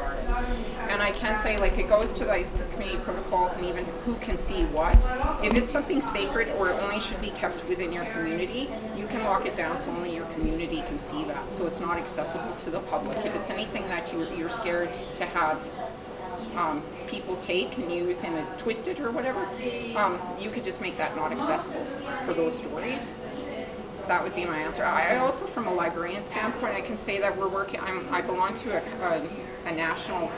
started. And I can say, like, it goes to the community protocols and even who can see what. If it's something sacred or it only should be kept within your community, you can lock it down so only your community can see that. So it's not accessible to the public. If it's anything that you're scared to have people take and use and twist it or whatever, you could just make that not accessible for those stories. That would be my answer. I also, from a librarian standpoint, I can say that we're working. I belong to a national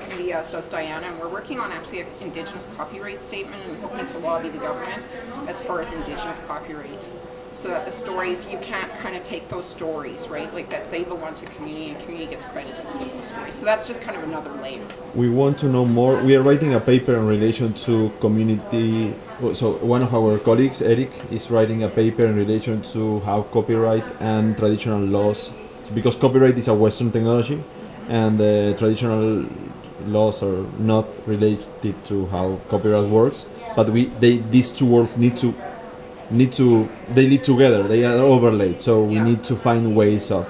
committee, as does Diana, and we're working on actually an Indigenous copyright statement and hoping to lobby the government as far as Indigenous copyright. So that the stories, you can't kind of take those stories, right? Like that they belong to community and community gets credited for those stories. So that's just kind of another layer. We want to know more. We are writing a paper in relation to community. So one of our colleagues, Eric, is writing a paper in relation to how copyright and traditional laws, because copyright is a Western technology and the traditional laws are not related to how copyright works. But these two worlds they live together, they are overlaid, so we need to find ways of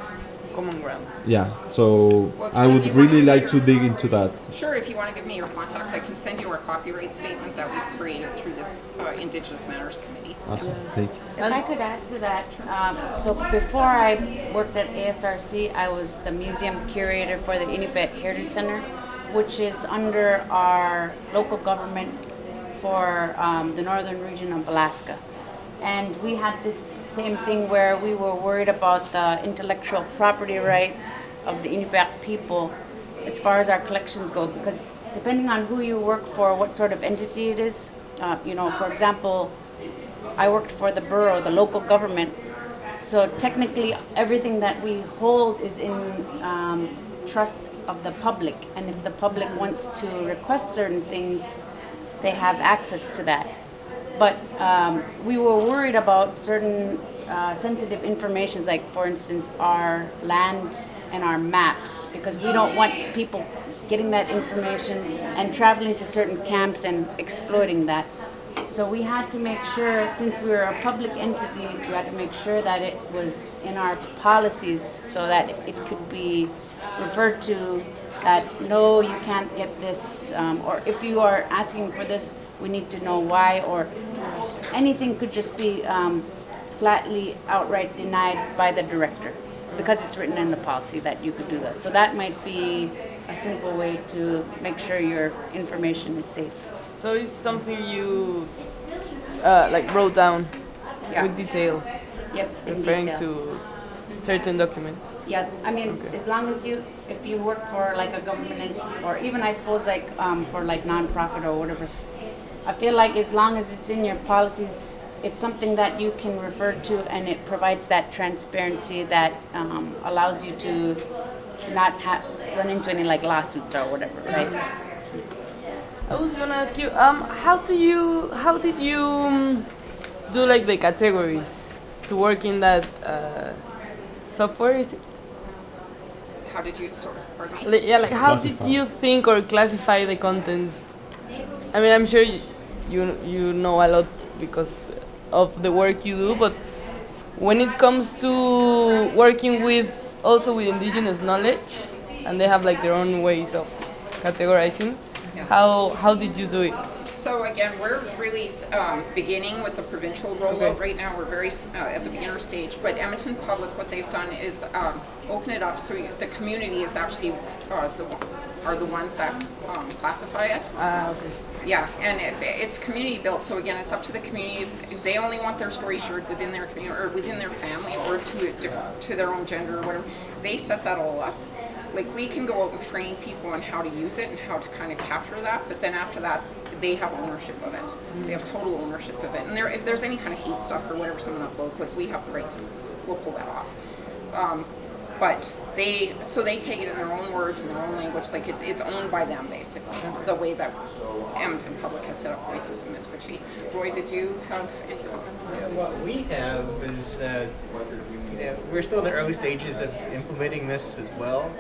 common ground. Yeah, so I would really like to dig into that. Sure, if you want to give me your contact, I can send you our copyright statement that we've created through this Indigenous Matters Committee. Awesome, thank you. If I could add to that, so before I worked at ASRC, I was the museum curator for the Inupiat Heritage Center, which is under our local government for the northern region of Alaska. And we had this same thing where we were worried about the intellectual property rights of the Inupiat people as far as our collections go, because depending on who you work for, what sort of entity it is, for example, I worked for the borough, the local government, so technically everything that we hold is in trust of the public, and if the public wants to request certain things, they have access to that. But we were worried about certain sensitive information, like, for instance, our land and our maps, because we don't want people getting that information and traveling to certain camps and exploiting that. So we had to make sure, since we were a public entity, we had to make sure that it was in our policies so that it could be referred to that, no, you can't get this, or if you are asking for this, we need to know why, or anything could just be flatly outright denied by the director because it's written in the policy that you could do that. So that might be a simple way to make sure your information is safe. So it's something you wrote down with detail, Yep, in referring detail. to certain documents. Yeah, I mean, as long as if you work for like a government entity, or even I suppose like for like non-profit or whatever, I feel like as long as it's in your policies, it's something that you can refer to, and it provides that transparency that allows you to not run into any like lawsuits or whatever, right? I was gonna ask you, how did you do like the categories to work in that software? Is it? How did you sort of, pardon me? How did you think or classify the content? I mean, I'm sure you know a lot because of the work you do, but when it comes to working also with Indigenous knowledge, and they have like their own ways of categorizing, how did you do it? So again, we're really beginning with the provincial rollout right now. We're very at the beginner stage, but Edmonton Public, what they've done is open it up so the community is actually are the ones that classify it. Okay. Yeah, and it's community built, so again, it's up to the community if they only want their story shared within their community or within their family or to their own gender or whatever. They set that all up. Like, we can go out and train people on how to use it and how to kind of capture that, but then after that, they have ownership of it. They have total ownership of it. And if there's any kind of hate stuff or whatever someone uploads, like, we have the right to, we'll pull that off. But they take it in their own words and their own language, like it's owned by them, basically, the way that Edmonton Public has set up Voices of Miskwachi. Roy, did you have any comment? Yeah, what we have is, we're still in the early stages of implementing this as well.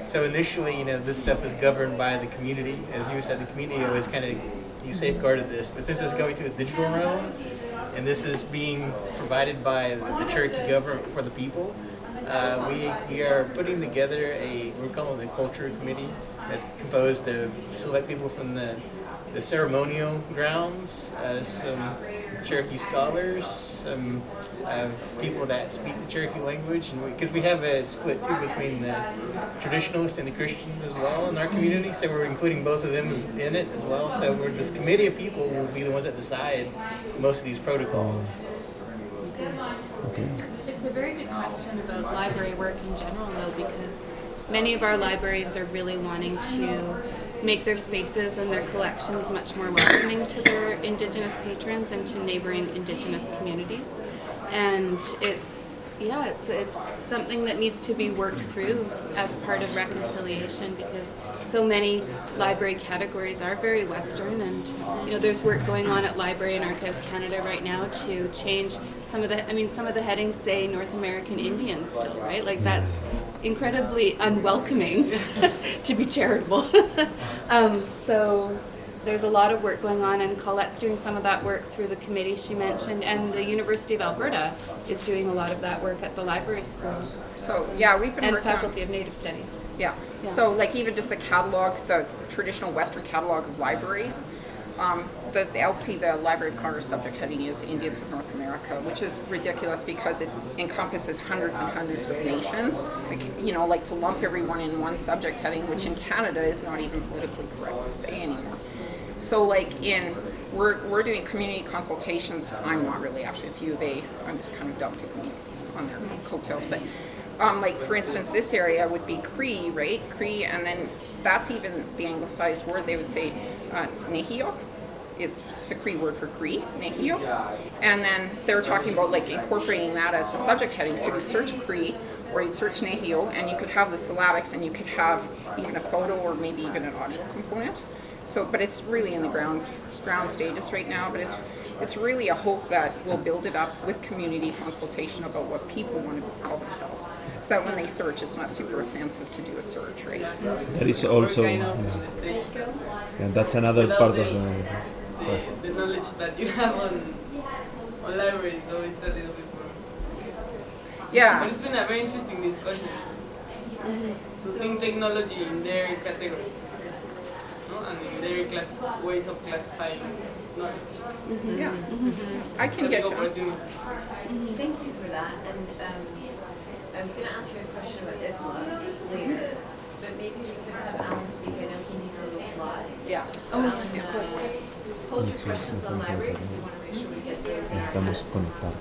So initially, this stuff is governed by the community. As you said, the community always kind of safeguarded this. But since it's going to a digital realm, and this is being provided by the Cherokee government for the people, we are putting together we're calling it the culture committee that's composed of select people from the ceremonial grounds, some Cherokee scholars, some people that speak the Cherokee language, and because we have a split too between the traditionalists and the Christians as well in our community, so we're including both of them in it as well. So this committee of people will be the ones that decide most of these protocols. Okay. It's a very good question about library work in general, though, because many of our libraries are really wanting to make their spaces and their collections much more welcoming to their Indigenous patrons and to neighboring Indigenous communities. And it's something that needs to be worked through as part of reconciliation, because so many library categories are very Western, and there's work going on at Library and Archives Canada right now to change some of the headings say North American Indians still, right? Like that's incredibly unwelcoming to be charitable. So there's a lot of work going on, and Colette's doing some of that work through the committee she mentioned, and the University of Alberta is doing a lot of that work at the library school. So yeah, we've been and working Faculty of Native Studies. Yeah. So like even just the catalog, the traditional Western catalog of libraries, the LC, the Library of Congress subject heading is Indians of North America, which is ridiculous because it encompasses hundreds and hundreds of nations. Like to lump everyone in one subject heading, which in Canada is not even politically correct to say anymore. So we're doing community consultations. I'm not really, actually, it's U of A. I'm just kind of dumped on their coattails. But like for instance, this area would be Cree, right? Cree, and then that's even the anglicized word. They would say Nehio is the Cree word for Cree, Nehio. And then they were talking about like incorporating that as the subject heading. So you'd search Cree or you'd search Nehio, and you could have the syllabics, and you could have even a photo or maybe even an audio component. So, but it's really in the ground stages right now. But it's really a hope that we'll build it up with community consultation about what people want to call themselves, so that when they search, it's not super offensive to do a search, right? That is also, Kind of and that's another part of the knowledge that you have on libraries, so it's a little bit more. Yeah. But it's been a very interesting discussion. Putting technology in their categories, and in their ways of classifying knowledge. Yeah. I can get you. Thank you for that. And I was going to ask you a question about IFLA later, but maybe we could have Alan speak. I know he needs a little slide. Yeah. So Alan's going to hold your questions on library because we want to make sure we get those in our necesitamos hands. conectar.